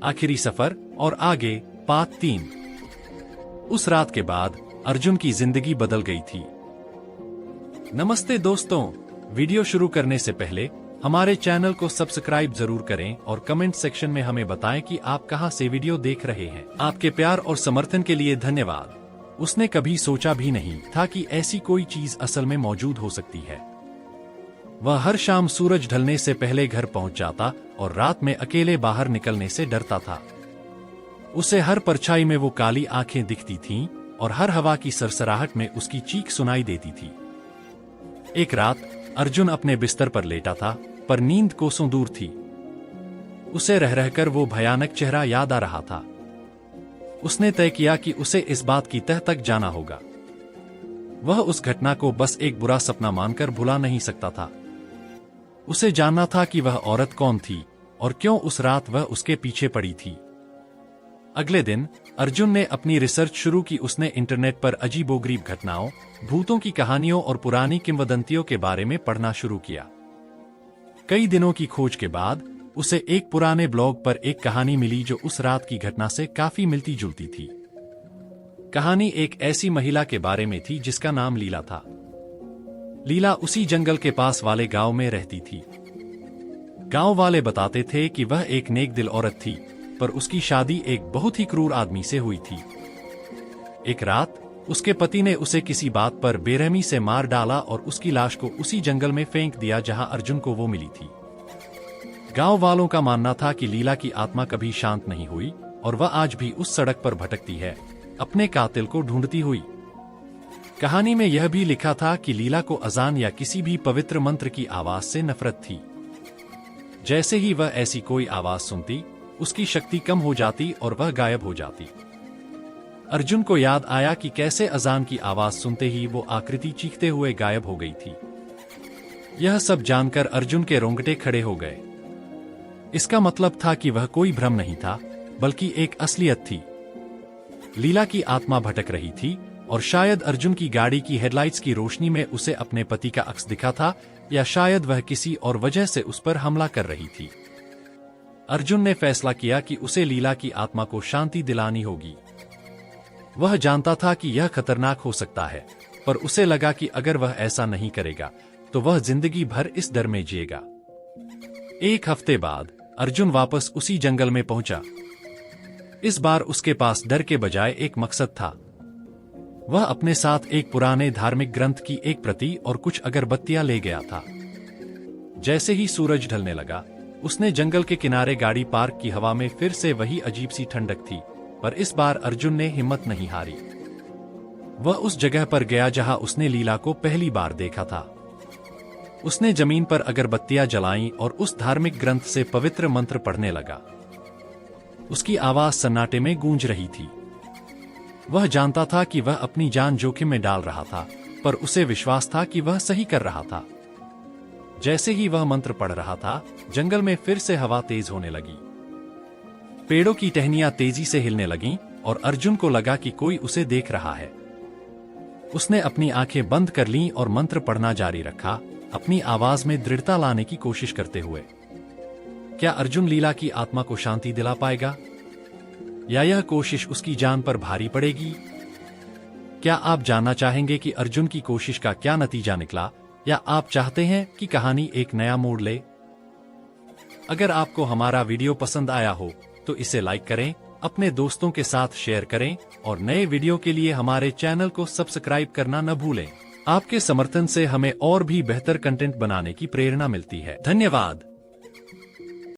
आखिरी सफर और आगे पार्ट 3। उस रात के बाद अर्जुन की जिंदगी बदल गई थी। नमस्ते दोस्तों, वीडियो शुरू करने से पहले हमारे चैनल को सब्सक्राइब जरूर करें और कमेंट सेक्शन में हमें बताएं कि आप कहां से वीडियो देख रहे हैं। आपके प्यार और समर्थन के लिए धन्यवाद। उसने कभी सोचा भी नहीं था कि ऐसी कोई चीज असल में मौजूद हो सकती है। वह हर शाम सूरज ढलने से पहले घर पहुंच जाता और रात में अकेले बाहर निकलने से डरता था। उसे हर परछाई में वो काली आंखें दिखती थीं और हर हवा की सरसराहट में उसकी चीख सुनाई देती थी। एक रात अर्जुन अपने बिस्तर पर लेटा था, पर नींद कोसों दूर थी। उसे रह रहकर वो भयानक चेहरा याद आ रहा था। उसने तय किया कि उसे इस बात की तह तक जाना होगा। वह उस घटना को बस एक बुरा सपना मानकर भुला नहीं सकता था। उसे जानना था कि वह औरत कौन थी और क्यों उस रात वह उसके पीछे पड़ी थी। अगले दिन अर्जुन ने अपनी रिसर्च शुरू की। उसने इंटरनेट पर अजीबोगरीब घटनाओं, भूतों की कहानियों और पुरानी किंवदंतियों के बारे में पढ़ना शुरू किया। कई दिनों की खोज के बाद उसे एक पुराने ब्लॉग पर एक कहानी मिली जो उस रात की घटना से काफी मिलती जुलती थी। कहानी एक ऐसी महिला के बारे में थी जिसका नाम लीला था। लीला उसी जंगल के पास वाले गांव में रहती थी। गांव वाले बताते थे कि वह एक नेक दिल औरत थी, पर उसकी शादी एक बहुत ही क्रूर आदमी से हुई थी। एक रात उसके पति ने उसे किसी बात पर बेरहमी से मार डाला और उसकी लाश को उसी जंगल में फेंक दिया जहां अर्जुन को वो मिली थी। गांव वालों का मानना था कि लीला की आत्मा कभी शांत नहीं हुई और वह आज भी उस सड़क पर भटकती है, अपने कातिल को ढूंढती हुई। कहानी में यह भी लिखा था कि लीला को अजान या किसी भी पवित्र मंत्र की आवाज से नफरत थी। जैसे ही वह ऐसी कोई आवाज सुनती, उसकी शक्ति कम हो जाती और वह गायब हो जाती। अर्जुन को याद आया कि कैसे अजान की आवाज सुनते ही वो आकृति चीखते हुए गायब हो गई थी। यह सब जानकर अर्जुन के रोंगटे खड़े हो गए। इसका मतलब था कि वह कोई भ्रम नहीं था, बल्कि एक असलियत थी। लीला की आत्मा भटक रही थी और शायद अर्जुन की गाड़ी की हेडलाइट्स की रोशनी में उसे अपने पति का अक्स दिखा था, या शायद वह किसी और वजह से उस पर हमला कर रही थी। अर्जुन ने फैसला किया कि उसे लीला की आत्मा को शांति दिलानी होगी। वह जानता था कि यह खतरनाक हो सकता है, पर उसे लगा कि अगर वह ऐसा नहीं करेगा तो वह जिंदगी भर इस डर में जिएगा। एक हफ्ते बाद अर्जुन वापस उसी जंगल में पहुंचा। इस बार उसके पास डर के बजाय एक मकसद था। वह अपने साथ एक पुराने धार्मिक ग्रंथ की एक प्रति और कुछ अगरबत्तियां ले गया था। जैसे ही सूरज ढलने लगा, उसने जंगल के किनारे गाड़ी पार्क की। हवा में फिर से वही अजीब सी ठंडक थी, पर इस बार अर्जुन ने हिम्मत नहीं हारी। वह उस जगह पर गया जहां उसने लीला को पहली बार देखा था। उसने जमीन पर अगरबत्तियां जलाईं और उस धार्मिक ग्रंथ से पवित्र मंत्र पढ़ने लगा। उसकी आवाज सन्नाटे में गूंज रही थी। वह जानता था कि वह अपनी जान जोखिम में डाल रहा था, पर उसे विश्वास था कि वह सही कर रहा था। जैसे ही वह मंत्र पढ़ रहा था, जंगल में फिर से हवा तेज होने लगी। पेड़ों की टहनियां तेजी से हिलने लगीं और अर्जुन को लगा कि कोई उसे देख रहा है। उसने अपनी आंखें बंद कर लीं और मंत्र पढ़ना जारी रखा, अपनी आवाज में दृढ़ता लाने की कोशिश करते हुए। क्या अर्जुन लीला की आत्मा को शांति दिला पाएगा, या यह कोशिश उसकी जान पर भारी पड़ेगी? क्या आप जानना चाहेंगे कि अर्जुन की कोशिश का क्या नतीजा निकला, या आप चाहते हैं कि कहानी एक नया मोड़ ले? अगर आपको हमारा वीडियो पसंद आया हो तो इसे लाइक करें, अपने दोस्तों के साथ शेयर करें और नए वीडियो के लिए हमारे चैनल को सब्सक्राइब करना न भूलें। आपके समर्थन से हमें और भी बेहतर कंटेंट बनाने की प्रेरणा मिलती है। धन्यवाद।